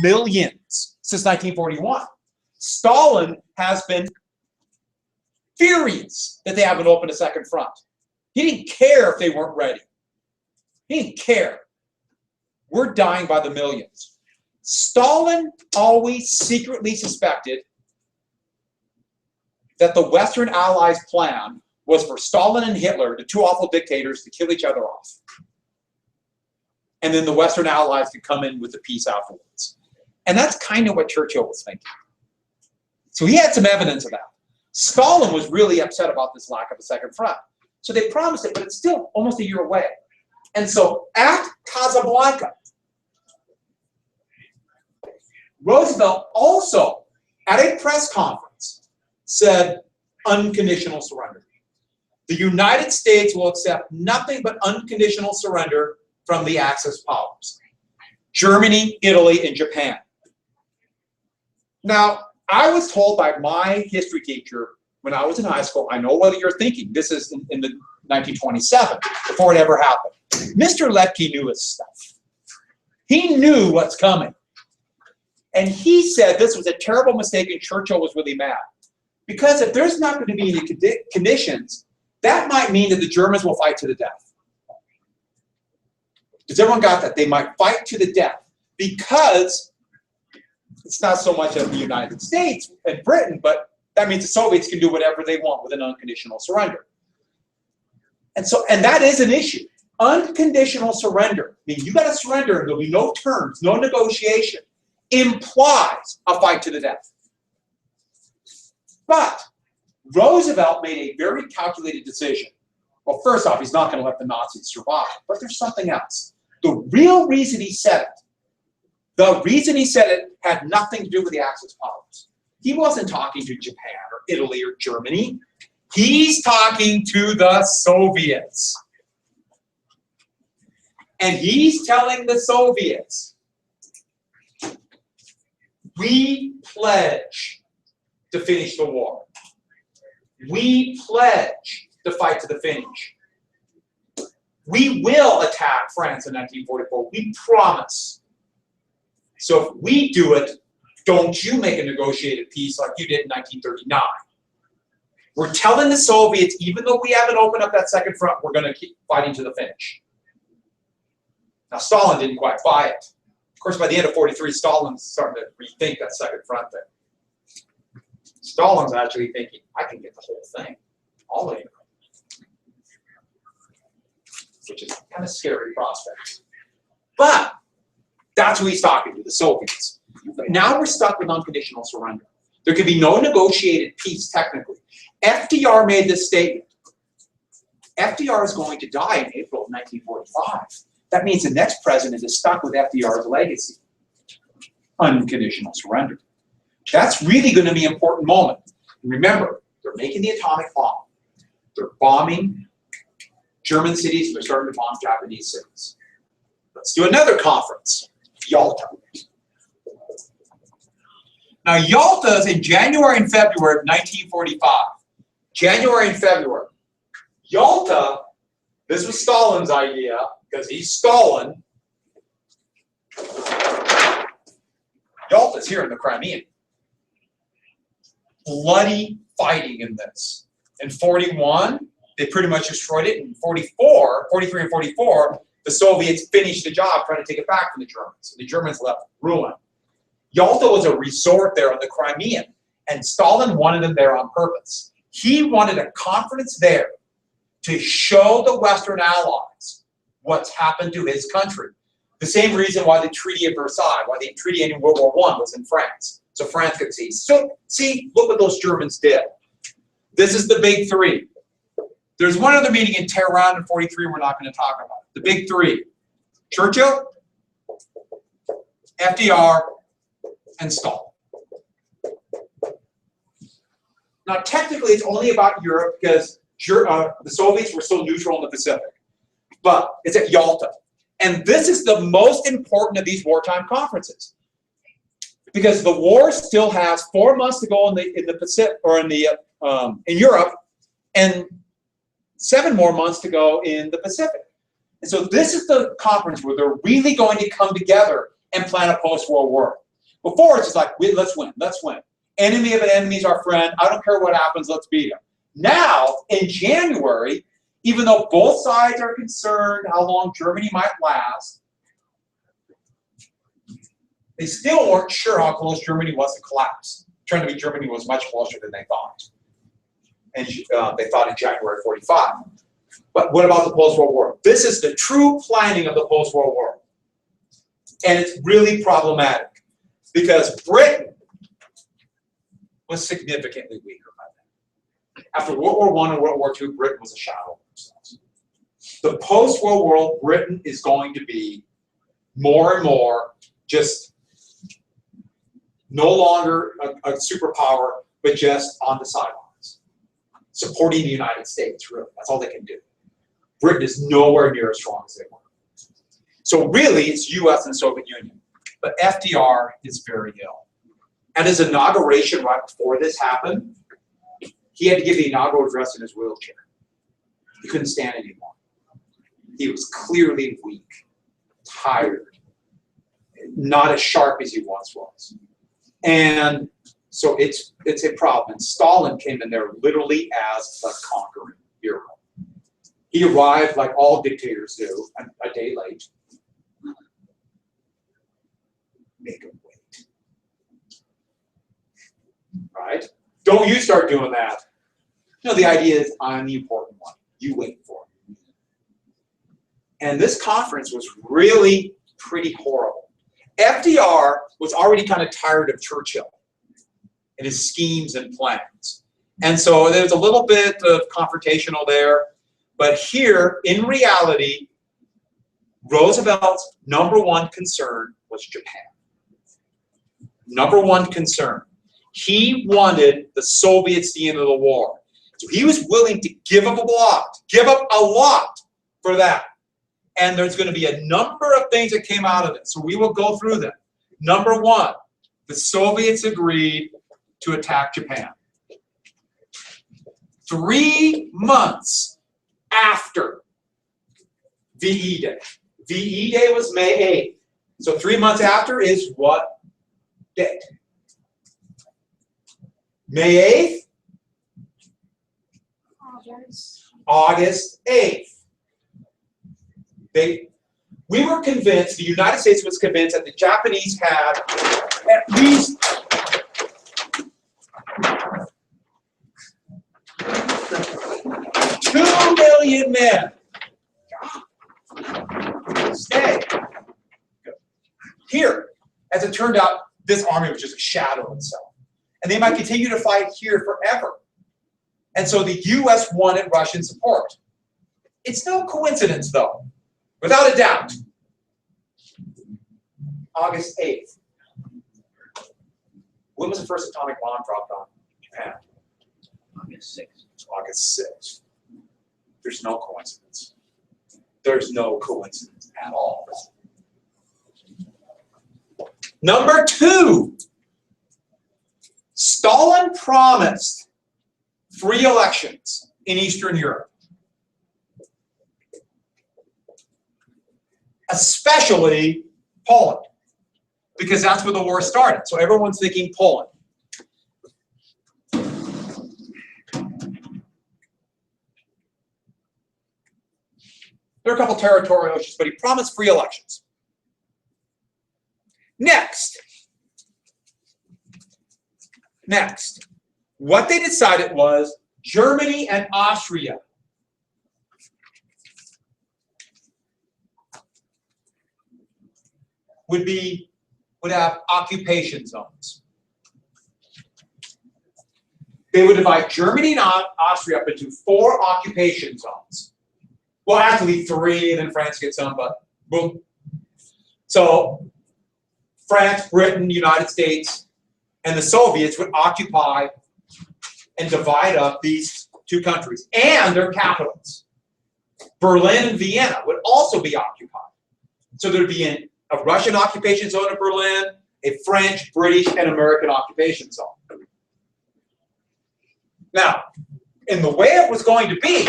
millions since 1941. Stalin has been furious that they haven't opened a second front. He didn't care if they weren't ready. He didn't care. We're dying by the millions. Stalin always secretly suspected that the Western Allies' plan was for Stalin and Hitler, the two awful dictators, to kill each other off. And then the Western Allies could come in with the peace afterwards. And that's kind of what Churchill was thinking. So he had some evidence of that. Stalin was really upset about this lack of a second front. So they promised it, but it's still almost a year away. And so at Casablanca, Roosevelt also, at a press conference, said unconditional surrender. The United States will accept nothing but unconditional surrender from the Axis powers. Germany, Italy, and Japan. Now, I was told by my history teacher when I was in high school, I know what you're thinking. This is in the 1927, before it ever happened. Mr. Lepke knew his stuff. He knew what's coming. And he said this was a terrible mistake, and Churchill was really mad. Because if there's not going to be any conditions, that might mean that the Germans will fight to the death. Does everyone got that? They might fight to the death. Because it's not so much of the United States and Britain, but that means the Soviets can do whatever they want with an unconditional surrender. And that is an issue. Unconditional surrender, I mean, you got to surrender and there'll be no terms, no negotiation, implies a fight to the death. But Roosevelt made a very calculated decision. Well, first off, he's not going to let the Nazis survive, but there's something else. The real reason he said it, had nothing to do with the Axis powers. He wasn't talking to Japan or Italy or Germany. He's talking to the Soviets. And he's telling the Soviets, we pledge to finish the war. We pledge to fight to the finish. We will attack France in 1944. We promise. So if we do it, don't you make a negotiated peace like you did in 1939. We're telling the Soviets, even though we haven't opened up that second front, we're going to keep fighting to the finish. Now, Stalin didn't quite buy it. Of course, by the end of 43, Stalin's starting to rethink that second front thing. Stalin's actually thinking, I can get the whole thing, all of it. Which is kind of a scary prospect. But that's who he's talking to, the Soviets. But now we're stuck with unconditional surrender. There can be no negotiated peace, technically. FDR made this statement. FDR is going to die in April of 1945. That means the next president is stuck with FDR's legacy. Unconditional surrender. That's really going to be an important moment. Remember, they're making the atomic bomb. They're bombing German cities, and they're starting to bomb Japanese cities. Let's do another conference, Yalta. Now, Yalta is in January and February of 1945. January and February. Yalta, this was Stalin's idea, because he's Stalin. Yalta's here in the Crimea. Bloody fighting in this. In 41, they pretty much destroyed it. In 44, 43 and 44, the Soviets finished the job trying to take it back from the Germans. The Germans left ruined. Yalta was a resort there on the Crimean, and Stalin wanted them there on purpose. He wanted a conference there to show the Western Allies what's happened to his country. The same reason why the Treaty of Versailles, why the treaty ending World War I was in France. So France could see. So, see, look what those Germans did. This is the big three. There's one other meeting in Tehran in 43 we're not going to talk about. The big three. Churchill, FDR, and Stalin. Now, technically, it's only about Europe because the Soviets were so neutral in the Pacific. But it's at Yalta. And this is the most important of these wartime conferences. Because the war still has 4 months to go in the Pacific, or in Europe, and 7 more months to go in the Pacific. And so this is the conference where they're really going to come together and plan a post-war war. Before, it's just like, let's win, let's win. Enemy of an enemy is our friend. I don't care what happens, let's beat him. Now, in January, even though both sides are concerned how long Germany might last, they still weren't sure how close Germany was to collapse. Turned to be Germany was much closer than they thought. And they thought in January 45. But what about the post-war war? This is the true planning of the post-war war. And it's really problematic because Britain was significantly weaker by then. After World War I and World War II, Britain was a shadow of themselves. The post-war world, Britain is going to be more and more just no longer a superpower, but just on the sidelines, supporting the United States, really. That's all they can do. Britain is nowhere near as strong as they were. So really, it's U.S. and the Soviet Union. But FDR is very ill. At his inauguration, right before this happened, he had to give the inaugural address in his wheelchair. He couldn't stand anymore. He was clearly weak, tired, not as sharp as he once was. And so it's a problem. And Stalin came in there literally as the conquering hero. He arrived like all dictators do, a day late. Make him wait. Right? Don't you start doing that. No, the idea is I'm the important one. You wait for it. And this conference was really pretty horrible. FDR was already kind of tired of Churchill and his schemes and plans. And so there's a little bit of confrontational there. But here, in reality, Roosevelt's #1 concern was Japan. #1 concern. He wanted the Soviets the end of the war. So he was willing to give up a lot for that. And there's going to be a number of things that came out of it. So we will go through them. #1, the Soviets agreed to attack Japan. 3 months after VE Day. VE Day was May 8th. So 3 months after is what date? May 8th? August 8th. We were convinced, the United States was convinced that the Japanese had at least 2 million men. Stay. Here, as it turned out, this army was just a shadow of itself. And they might continue to fight here forever. And so the U.S. wanted Russian support. It's no coincidence, though. Without a doubt. August 8th. When was the first atomic bomb dropped on Japan? August 6th. August 6th. There's no coincidence. There's no coincidence at all. #2. Stalin promised free elections in Eastern Europe. Especially Poland, because that's where the war started. So everyone's thinking Poland. There are a couple territorial issues, but he promised free elections. Next, what they decided was Germany and Austria would have occupation zones. They would divide Germany and Austria up into 4 occupation zones. Well, actually 3, and then France gets some, but boom. So France, Britain, United States, and the Soviets would occupy and divide up these 2 countries and their capitals. Berlin and Vienna would also be occupied. So there'd be a Russian occupation zone of Berlin, a French, British, and American occupation zone. Now, in the way it was going to be,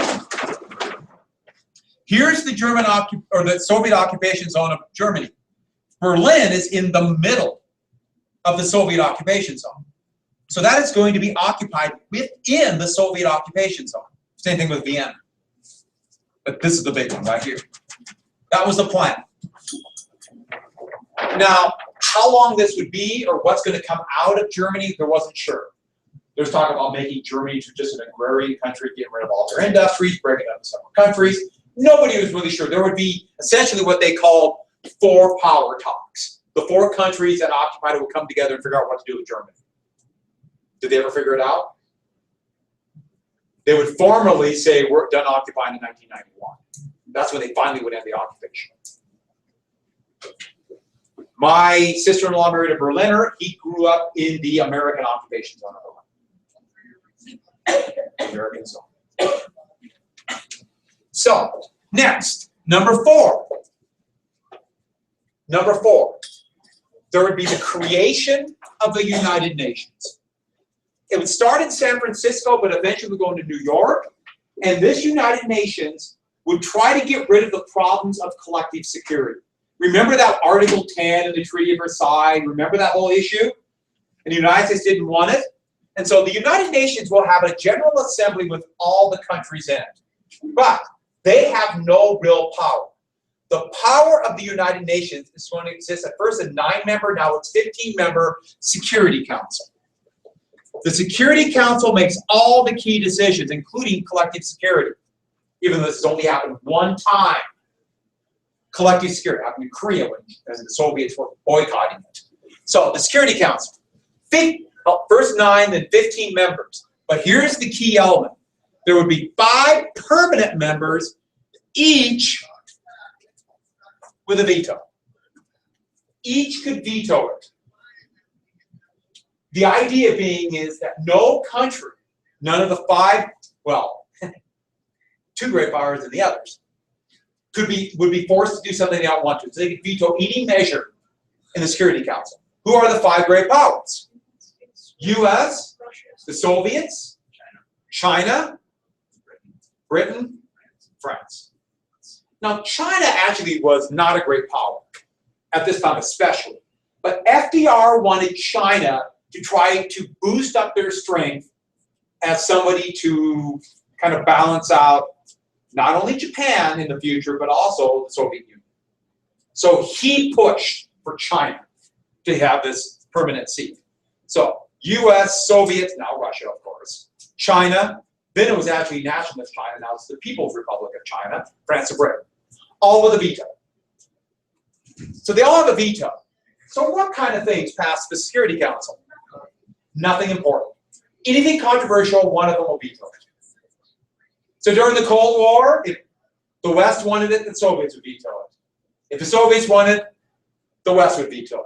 here's the the Soviet occupation zone of Germany. Berlin is in the middle of the Soviet occupation zone. So that is going to be occupied within the Soviet occupation zone. Same thing with Vienna. But this is the big one right here. That was the plan. Now, how long this would be or what's going to come out of Germany, there wasn't sure. There's talk about making Germany to just an agrarian country, getting rid of all their industries, breaking up into several countries. Nobody was really sure. There would be essentially what they called four power talks. The four countries that occupied it would come together and figure out what to do with Germany. Did they ever figure it out? They would formally say, we're done occupying in 1991. That's when they finally would end the occupation. My sister-in-law married a Berliner. He grew up in the American occupation zone of Berlin. American zone. So, next, number 4. Number 4. There would be the creation of the United Nations. It would start in San Francisco, but eventually would go into New York. And this United Nations would try to get rid of the problems of collective security. Remember that Article 10 in the Treaty of Versailles? Remember that whole issue? And the United States didn't want it. And so the United Nations will have a General Assembly with all the countries in it. But they have no real power. The power of the United Nations is going to exist at first a 9-member, now it's 15-member Security Council. The Security Council makes all the key decisions, including collective security, even though this has only happened one time. Collective security happened in Korea when the Soviets were boycotting it. So the Security Council, first 9, then 15 members. But here's the key element. There would be 5 permanent members, each with a veto. Each could veto it. The idea being is that no country, none of the 5, well, 2 great powers and the others, would be forced to do something they don't want to. So they could veto any measure in the Security Council. Who are the 5 great powers? U.S., the Soviets, China, Britain, France. Now, China actually was not a great power at this time especially. But FDR wanted China to try to boost up their strength as somebody to kind of balance out not only Japan in the future, but also the Soviet Union. So he pushed for China to have this permanent seat. So US, Soviets, now Russia, of course, China, then it was actually nationalist China, now it's the People's Republic of China, France and Britain, all with a veto. So they all have a veto. So what kind of things pass the Security Council? Nothing important. Anything controversial, one of them will veto it. So during the Cold War, if the West wanted it, the Soviets would veto it. If the Soviets wanted it, the West would veto it.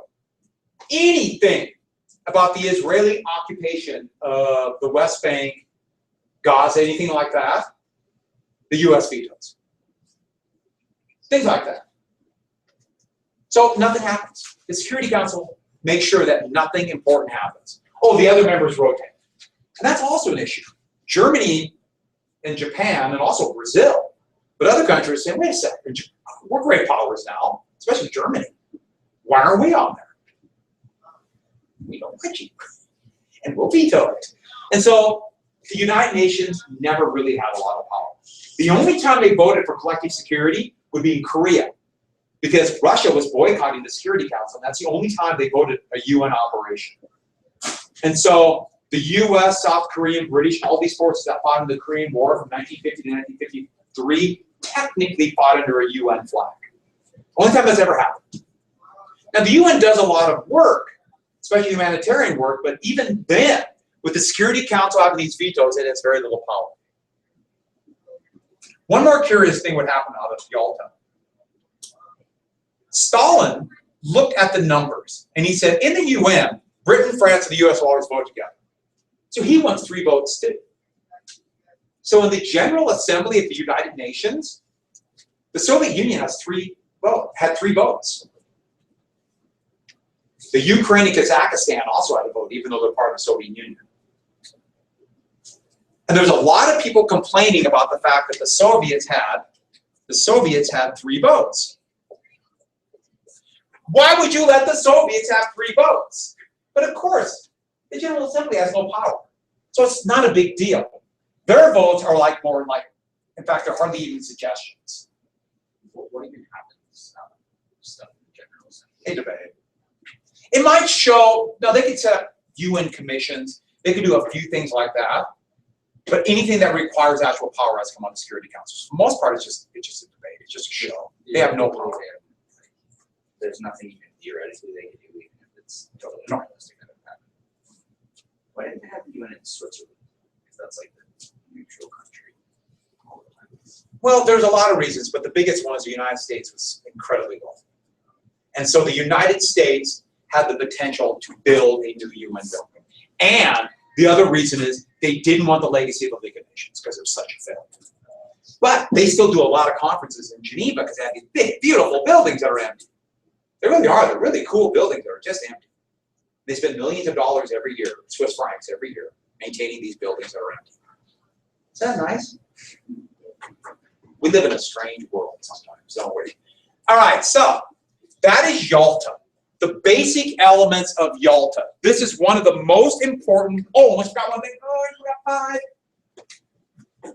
Anything about the Israeli occupation of the West Bank, Gaza, anything like that, the US vetoes. Things like that. So nothing happens. The Security Council makes sure that nothing important happens. Oh, the other members rotate. And that's also an issue. Germany and Japan and also Brazil, but other countries say, wait a second, we're great powers now, especially Germany. Why are we on there? We don't like you. And we'll veto it. And so the United Nations never really had a lot of power. The only time they voted for collective security would be in Korea, because Russia was boycotting the Security Council, and that's the only time they voted a UN operation. And so the US, South Korean, British, all these forces that fought in the Korean War from 1950 to 1953 technically fought under a UN flag. Only time that's ever happened. Now the UN does a lot of work, especially humanitarian work, but even then, with the Security Council having these vetoes, it has very little power. One more curious thing would happen out of Yalta. Stalin looked at the numbers, and he said, in the UN, Britain, France, and the US will always vote together. So he wants 3 votes too. So in the General Assembly of the United Nations, the Soviet Union had 3 votes. The Ukraine and Kazakhstan also had a vote, even though they're part of the Soviet Union. And there's a lot of people complaining about the fact that the Soviets had 3 votes. Why would you let the Soviets have 3 votes? But of course, the General Assembly has no power. So it's not a big deal. Their votes are like more like, in fact, they're hardly even suggestions. What even happens? Stuff in general. They debate. It might show, no, they could set up UN commissions. They could do a few things like that. But anything that requires actual power has to come on the Security Council. For the most part, it's just a debate. It's just a show. They have no power. There's nothing even theoretically they can do, even if it's totally No. unrealistic that it happen. Why didn't they have the UN in Switzerland? Because that's like the neutral country. all the time. Well, there's a lot of reasons, but the biggest one is the United States was incredibly wealthy. And so the United States had the potential to build a new UN building. And the other reason is they didn't want the legacy of the League of Nations because it was such a failure. But they still do a lot of conferences in Geneva because they have these big, beautiful buildings that are empty. They really are. They're really cool buildings that are just empty. They spend millions of dollars every year, Swiss francs every year, maintaining these buildings that are empty. Is that nice? We live in a strange world sometimes, don't we? All right, so that is Yalta. The basic elements of Yalta. This is one of the most important. Oh, almost forgot one thing. Oh, I forgot 5.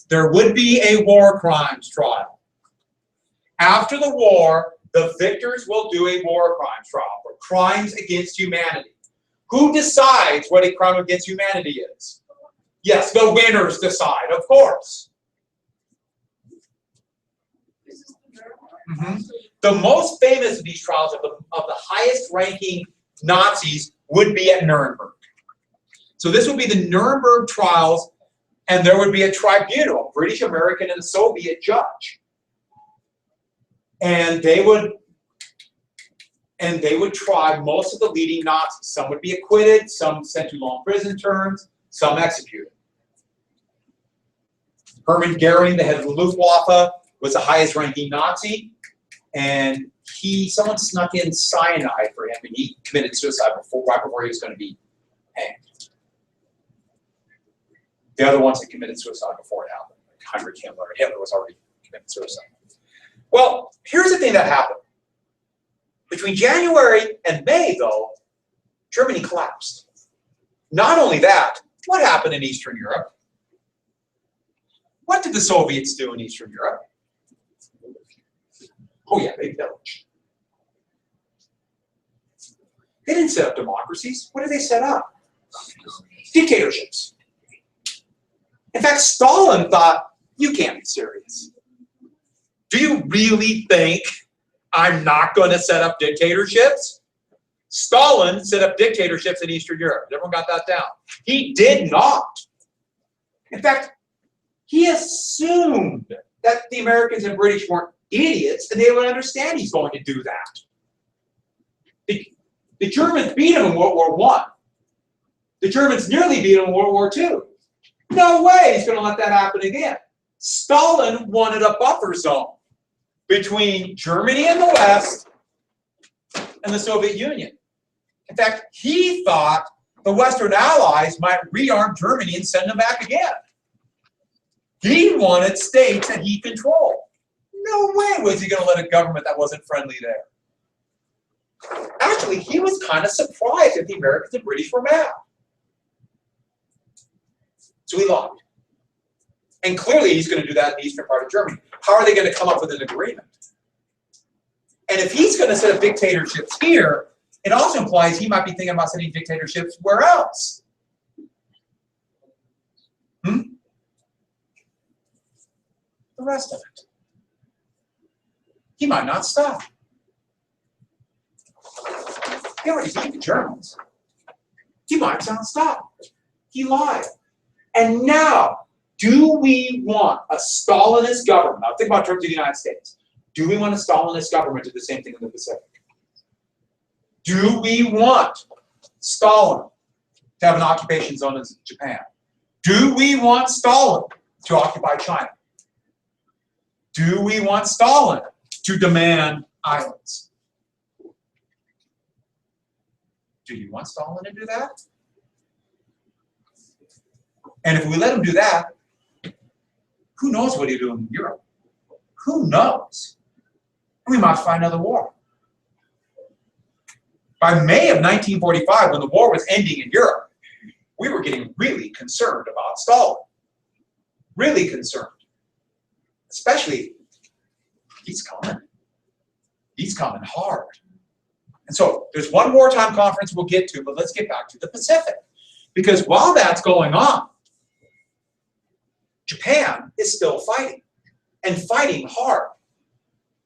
There would be a war crimes trial. After the war, the victors will do a war crimes trial for crimes against humanity. Who decides what a crime against humanity is? Yes, the winners decide, of course. The most famous of these trials of the highest ranking Nazis would be at Nuremberg. So this would be the Nuremberg trials, and there would be a tribunal, a British, American, and a Soviet judge. And they would try most of the leading Nazis. Some would be acquitted, some sent to long prison terms, some executed. Hermann Goering, the head of the Luftwaffe, was the highest ranking Nazi, and someone snuck in cyanide for him, and he committed suicide right before he was going to be hanged. The other ones had committed suicide before it happened, like Heinrich Himmler. Hitler was already committed suicide. Well, here's the thing that happened. Between January and May, though, Germany collapsed. Not only that, what happened in Eastern Europe? What did the Soviets do in Eastern Europe? Oh yeah, they pillaged. They didn't set up democracies. What did they set up? Dictatorships. In fact, Stalin thought, you can't be serious. Do you really think I'm not going to set up dictatorships? Stalin set up dictatorships in Eastern Europe. Everyone got that down? He did not. In fact, he assumed that the Americans and British weren't idiots and they would understand he's going to do that. The Germans beat him in World War I. The Germans nearly beat him in World War II. No way he's going to let that happen again. Stalin wanted a buffer zone between Germany and the West and the Soviet Union. In fact, he thought the Western Allies might rearm Germany and send them back again. He wanted states that he controlled. No way was he going to let a government that wasn't friendly there. Actually, he was kind of surprised that the Americans and British were mad. So he lied. And clearly he's going to do that in the eastern part of Germany. How are they going to come up with an agreement? And if he's going to set up dictatorships here, it also implies he might be thinking about setting dictatorships where else? The rest of it. He might not stop. He already beat the Germans. He might not stop. He lied. And now, do we want a Stalinist government? Now think about in terms of the United States. Do we want a Stalinist government to do the same thing in the Pacific? Do we want Stalin to have an occupation zone in Japan? Do we want Stalin to occupy China? Do we want Stalin to demand islands? Do you want Stalin to do that? And if we let him do that, who knows what he'll do in Europe? Who knows? We might find another war. By May of 1945, when the war was ending in Europe, we were getting really concerned about Stalin. Really concerned. Especially, he's coming. He's coming hard. And so there's one wartime conference we'll get to, but let's get back to the Pacific. Because while that's going on, Japan is still fighting, and fighting hard.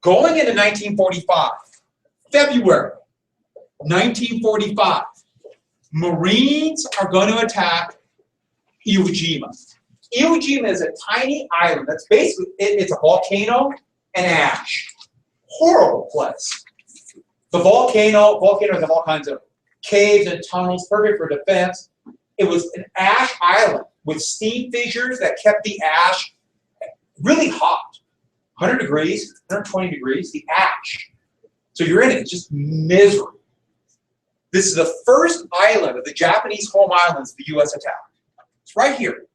Going into 1945, February 1945, Marines are going to attack Iwo Jima. Iwo Jima is a tiny island that's basically, it's a volcano and ash. Horrible place. The volcanoes have all kinds of caves and tunnels, perfect for defense. It was an ash island with steam fissures that kept the ash really hot. 100 degrees, 120 degrees, the ash. So you're in it, it's just misery. This is the first island of the Japanese home islands the U.S. attacked. It's right here.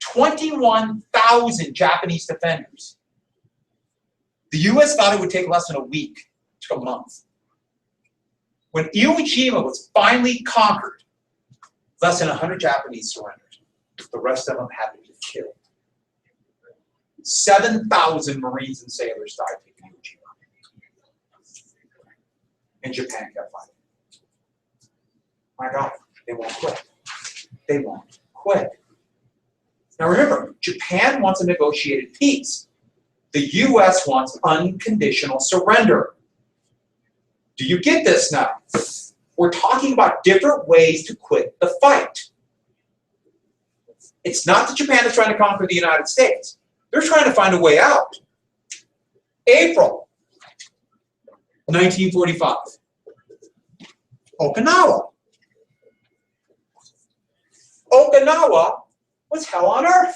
21,000 Japanese defenders. The U.S. thought it would take less than a week to a month. When Iwo Jima was finally conquered, less than 100 Japanese surrendered. The rest of them had to be killed. 7,000 Marines and sailors died taking Iwo Jima. And Japan kept fighting. My God, they won't quit. They won't quit. Now remember, Japan wants a negotiated peace. The U.S. wants unconditional surrender. Do you get this now? We're talking about different ways to quit the fight. It's not that Japan is trying to conquer the United States. They're trying to find a way out. April 1945. Okinawa. Okinawa was hell on earth.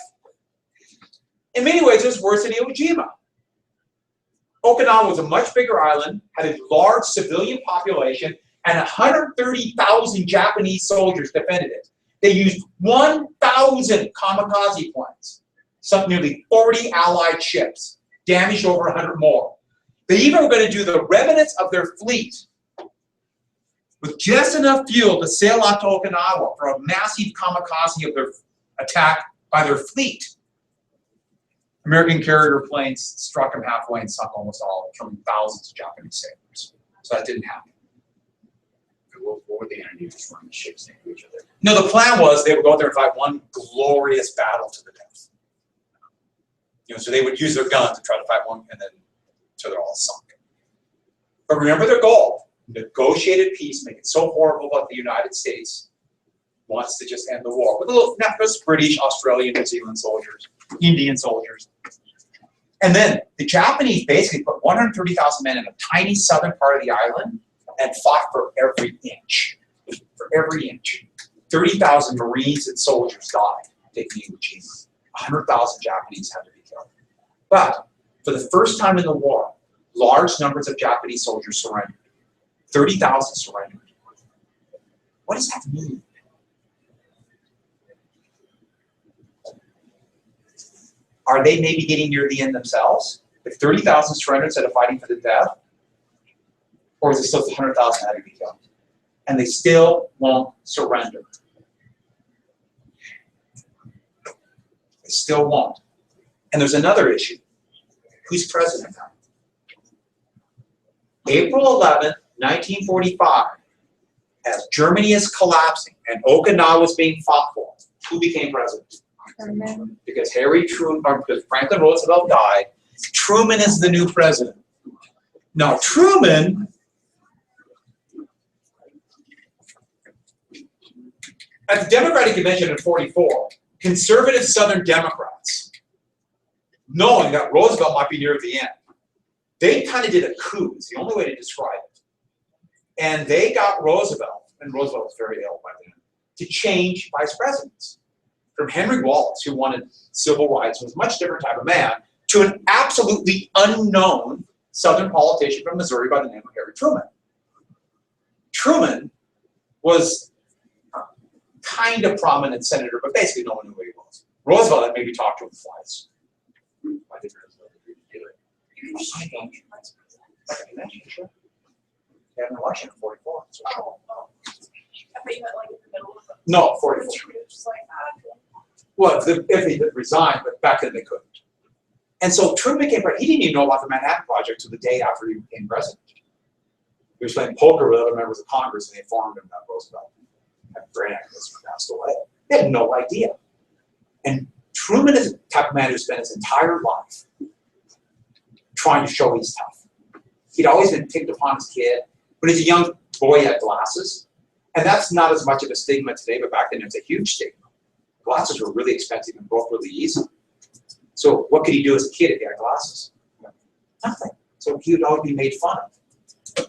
In many ways, it was worse than Iwo Jima. Okinawa was a much bigger island, had a large civilian population, and 130,000 Japanese soldiers defended it. They used 1,000 kamikaze planes, sunk nearly 40 Allied ships, damaged over 100 more. They even were going to do the remnants of their fleet with just enough fuel to sail out to Okinawa for a massive kamikaze of their attack by their fleet. American carrier planes struck them halfway and sunk almost all, killing thousands of Japanese sailors. So that didn't happen. What were they going to do? Just run the ships into each other? No, the plan was they would go out there and fight one glorious battle to the death. You know, so they would use their guns to try to fight one, and then until they're all sunk. But remember their goal: negotiated peace, make it so horrible that the United States wants to just end the war with a little, not just British, Australian, New Zealand soldiers, Indian soldiers. And then the Japanese basically put 130,000 men in a tiny southern part of the island and fought for every inch. For every inch. 30,000 Marines and soldiers died taking Iwo Jima. 100,000 Japanese had to be killed. But for the first time in the war, large numbers of Japanese soldiers surrendered. 30,000 surrendered. What does that mean? Are they maybe getting near the end themselves? If 30,000 surrendered instead of fighting for the death? Or is it still 100,000 had to be killed? And they still won't surrender. They still won't. And there's another issue. Who's president now? April 11th, 1945, as Germany is collapsing and Okinawa is being fought for, who became president? Truman. Because because Franklin Roosevelt died, Truman is the new president. Now Truman, at the Democratic Convention in '44, conservative Southern Democrats, knowing that Roosevelt might be near the end, they kind of did a coup, is the only way to describe it. And they got Roosevelt, and Roosevelt was very ill by then, to change vice presidents. From Henry Wallace, who wanted civil rights, was a much different type of man, to an absolutely unknown Southern politician from Missouri by the name of Harry Truman. Truman was a kind of prominent senator, but basically no one knew who he was. Roosevelt had maybe talked to him twice. Why did Roosevelt agree to do it? I don't. Sure. had an election in 44. So Oh, oh. I thought you meant like in the middle of it. no, 44. Just like, okay. Well, if he resigned, but back then they couldn't. And so Truman became president. He didn't even know about the Manhattan Project till the day after he became president. He was playing poker with other members of Congress, and they informed him that Roosevelt had brain aneurysm and passed away. They had no idea. And Truman is the type of man who spent his entire life trying to show he's tough. He'd always been picked upon as a kid. When he was a young boy, he had glasses. And that's not as much of a stigma today, but back then it was a huge stigma. Glasses were really expensive and broke really easy. So what could he do as a kid if he had glasses? Nothing. So he would always be made fun of.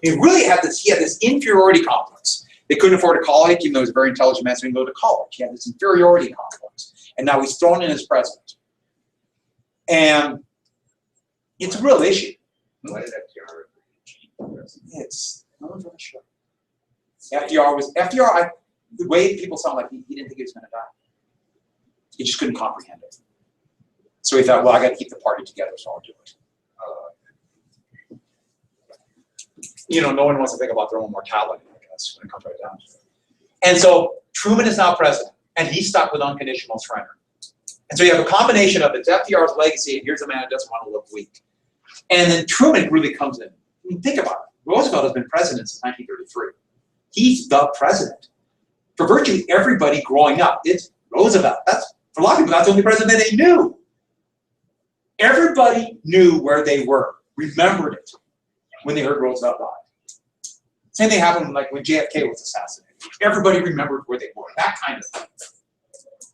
He had this inferiority complex. They couldn't afford a college, even though he was a very intelligent man, so he didn't go to college. He had this inferiority complex. And now he's thrown in as president. And it's a real issue. Why did FDR cheat the president? I'm not really sure. The way people sound like he didn't think he was going to die. He just couldn't comprehend it. So he thought, well, I got to keep the party together, so I'll do it. No one wants to think about their own mortality, I guess, when it comes right down to it. And so Truman is now president, and he's stuck with unconditional surrender. And so you have a combination of it's FDR's legacy, and here's a man who doesn't want to look weak. And then Truman really comes in. I mean, think about it. Roosevelt has been president since 1933. He's the president. For virtually everybody growing up, it's Roosevelt. For a lot of people, that's the only president they knew. Everybody knew where they were, remembered it when they heard Roosevelt died. Same thing happened like when JFK was assassinated. Everybody remembered where they were, that kind of thing.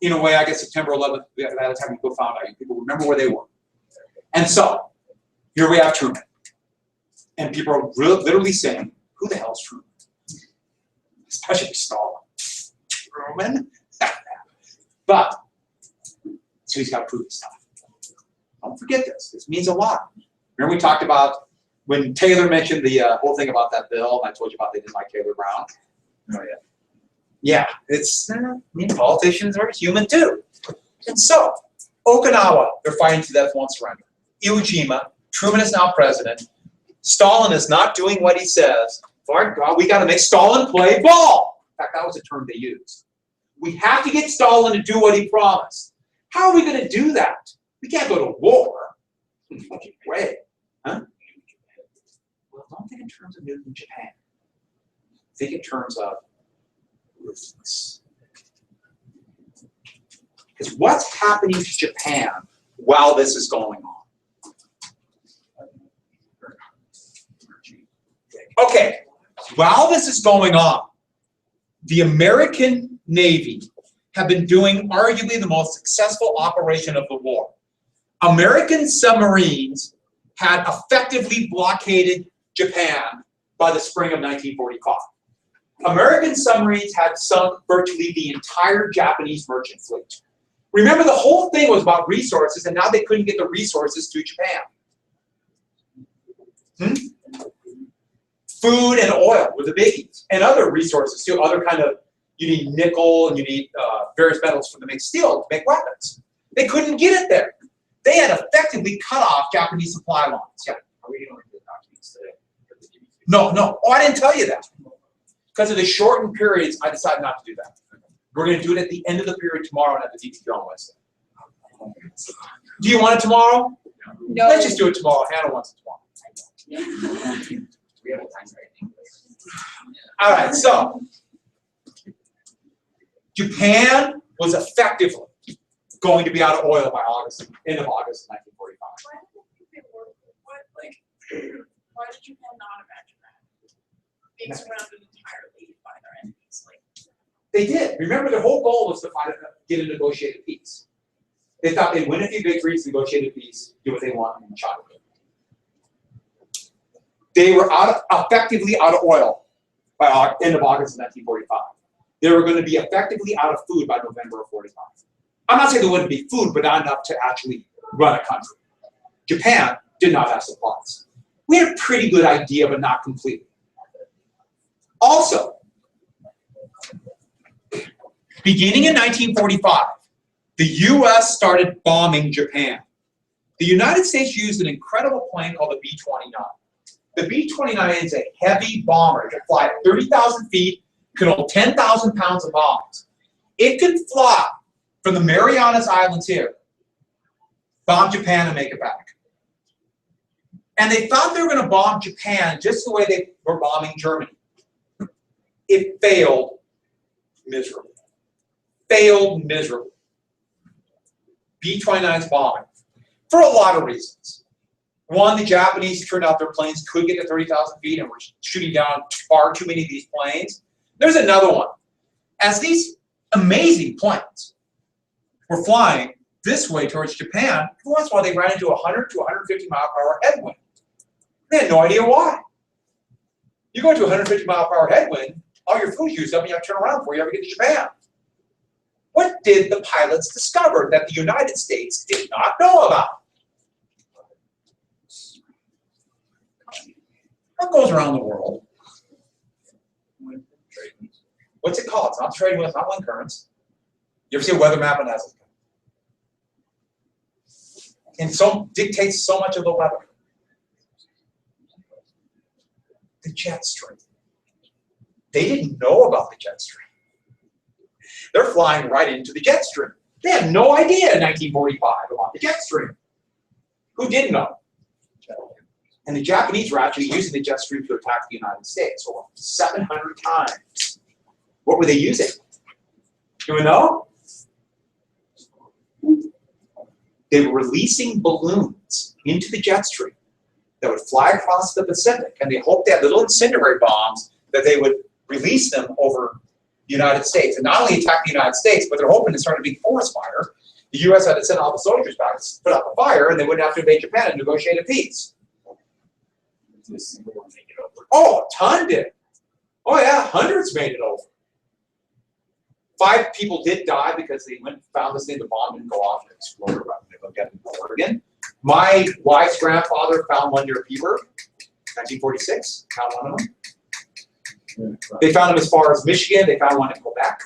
In a way, I guess September 11th, by the time people found out, people remember where they were. And so, here we have Truman. And people are literally saying, who the hell's Truman? Especially Stalin. Truman? But, so he's got to prove his stuff. Don't forget this. This means a lot. Remember we talked about when Taylor mentioned the whole thing about that bill, and I told you about they didn't like Taylor Brown. Oh yeah. Yeah, politicians are human too. And so, Okinawa, they're fighting to death, won't surrender. Iwo Jima, Truman is now president. Stalin is not doing what he says. For God, we got to make Stalin play ball. In fact, that was a term they used. We have to get Stalin to do what he promised. How are we going to do that? We can't go to war. No way. Huh? Well, don't think in terms of nuking Japan. Think in terms of ruthless. Because what's happening to Japan while this is going on? Okay, while this is going on, the American Navy have been doing arguably the most successful operation of the war. American submarines had effectively blockaded Japan by the spring of 1945. American submarines had sunk virtually the entire Japanese merchant fleet. Remember, the whole thing was about resources, and now they couldn't get the resources to Japan. Food and oil were the biggies, and other resources too. Other kind of, you need nickel and you need various metals to make steel to make weapons. They couldn't get it there. They had effectively cut off Japanese supply lines. Yeah. Are we going to do documents today? No. Oh, I didn't tell you that. Because of the shortened periods, I decided not to do that. We're going to do it at the end of the period tomorrow and at the DPQ on Wednesday. Do you want it tomorrow? No. Let's just do it tomorrow. Hannah wants it tomorrow. We have a time frame. All right, so Japan was effectively going to be out of oil by end of August 1945. Why did they think they were? Why did Japan not imagine that? Being surrounded entirely by their enemies. They did. Remember, their whole goal was to get a negotiated peace. They thought they'd win a few victories, negotiate a peace, do what they want, and chop it. They were effectively out of oil by end of August of 1945. They were going to be effectively out of food by November of 45. I'm not saying there wouldn't be food, but not enough to actually run a country. Japan did not have supplies. We had a pretty good idea, but not completely. Also, beginning in 1945, the U.S. started bombing Japan. The United States used an incredible plane called the B-29. The B-29 is a heavy bomber. It can fly at 30,000 feet, can hold 10,000 pounds of bombs. It could fly from the Marianas Islands here, bomb Japan and make it back. And they thought they were going to bomb Japan just the way they were bombing Germany. It failed miserably. Failed miserably. B-29's bombing. For a lot of reasons. One, the Japanese turned out their planes could get to 30,000 feet and were shooting down far too many of these planes. There's another one. As these amazing planes were flying this way towards Japan, every once in a while they ran into a 100 to 150 mile per hour headwind. They had no idea why. You go into a 150 mile per hour headwind, all your fuel's used up and you have to turn around before you ever get to Japan. What did the pilots discover that the United States did not know about? What goes around the world? What's it called? It's not trading winds, not wind currents. You ever see a weather map on that? And so dictates so much of the weather. The jet stream. They didn't know about the jet stream. They're flying right into the jet stream. They had no idea in 1945 about the jet stream. Who did know? And the Japanese were actually using the jet stream to attack the United States over 700 times. What were they using? Do we know? They were releasing balloons into the jet stream that would fly across the Pacific, and they hoped they had little incendiary bombs that they would release them over the United States, and not only attack the United States, but they're hoping to start a big forest fire. The U.S. had to send all the soldiers back to put out the fire, and they wouldn't have to invade Japan and negotiate a peace. Oh, a ton did. Oh yeah, hundreds made it over. 5 people did die because they went and found this thing, the bomb didn't go off and exploded right when they looked at it in Oregon. My wife's grandfather found one near Peterborough, 1946, found one of them. They found them as far as Michigan, they found one in Quebec.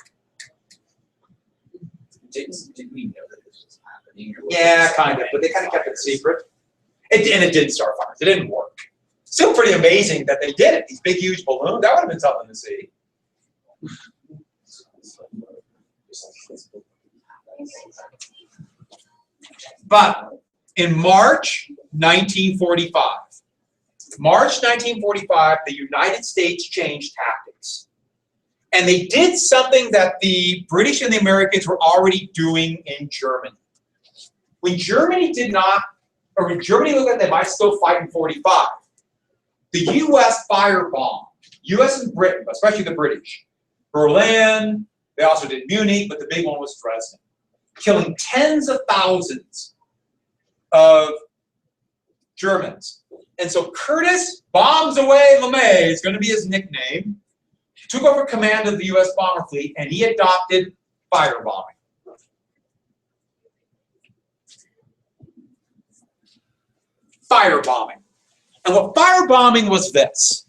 Did we know that this was happening? Or was Yeah, this kind of, but they kind of kept it secret. And it didn't start fires, it didn't work. Still pretty amazing that they did it, these big huge balloons, that would have been something to see. But in March 1945, the United States changed tactics. And they did something that the British and the Americans were already doing in Germany. When Germany looked like they might still fight in 45, the U.S. firebombed, U.S. and Britain, but especially the British, Berlin, they also did Munich, but the big one was Dresden, killing tens of thousands of Germans. And so Curtis Bombs Away LeMay is going to be his nickname, took over command of the U.S. bomber fleet, and he adopted firebombing. Firebombing. And what firebombing was this.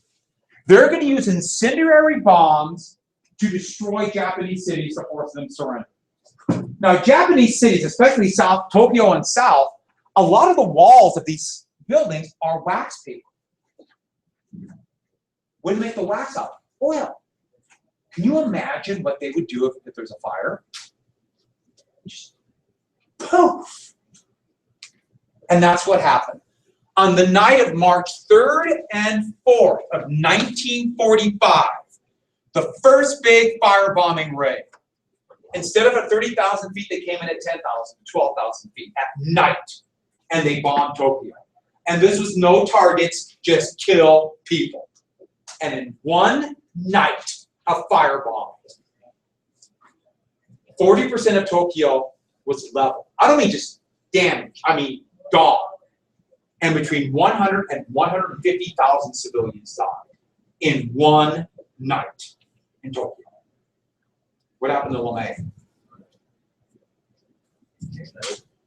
They're going to use incendiary bombs to destroy Japanese cities to force them to surrender. Now, Japanese cities, especially South Tokyo and South, a lot of the walls of these buildings are wax paper. What do you make the wax out of? Oil. Can you imagine what they would do if there's a fire? Just poof. And that's what happened. On the night of March 3rd and 4th of 1945, the first big firebombing raid. Instead of at 30,000 feet, they came in at 10,000, 12,000 feet at night, and they bombed Tokyo. And this was no targets, just kill people. And in one night of firebombing, 40% of Tokyo was leveled. I don't mean just damaged, I mean gone. And between 100 and 150,000 civilians died in one night in Tokyo. What happened to LeMay?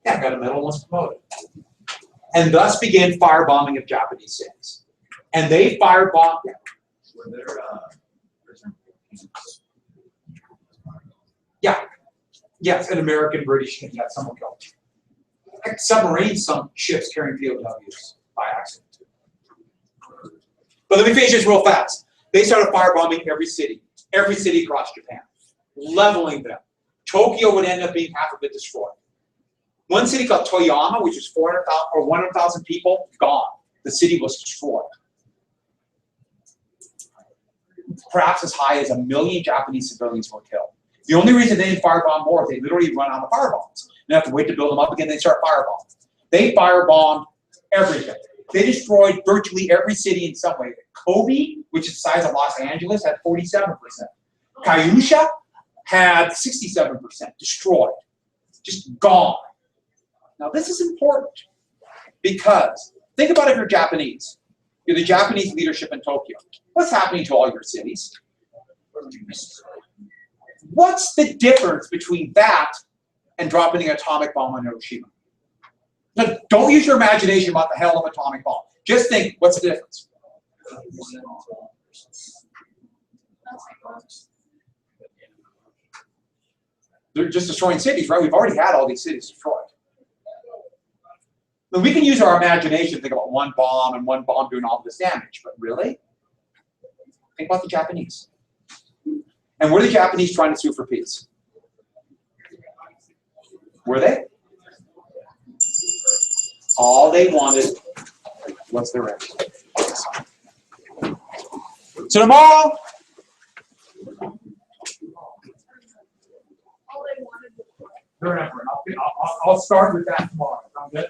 Yeah, got a medal and was promoted. And thus began firebombing of Japanese cities. And they firebombed them. Were there prisoner camps? Yeah. Yes, an American, British, and yeah, some were killed. Like submarines, some ships carrying POWs by accident. But let me finish this real fast. They started firebombing every city across Japan, leveling them. Tokyo would end up being half of it destroyed. One city called Toyama, which was 400,000 or 100,000 people, gone. The city was destroyed. Perhaps as high as 1 million Japanese civilians were killed. The only reason they didn't firebomb more is they literally run out of firebombs. They have to wait to build them up again, they start firebombing. They firebombed everything. They destroyed virtually every city in some way. Kobe, which is the size of Los Angeles, had 47%. Kyushu had 67% destroyed, just gone. Now this is important because think about if you're Japanese. You're the Japanese leadership in Tokyo. What's happening to all your cities? What's the difference between that and dropping an atomic bomb on Hiroshima? Now, don't use your imagination about the hell of an atomic bomb. Just think, what's the difference? They're just destroying cities, right? We've already had all these cities destroyed. Now, we can use our imagination to think about one bomb and one bomb doing all this damage, but really? Think about the Japanese. And were the Japanese trying to sue for peace? Were they? All they wanted was their end. So tomorrow, their emperor. I'll start with that tomorrow. Sound good?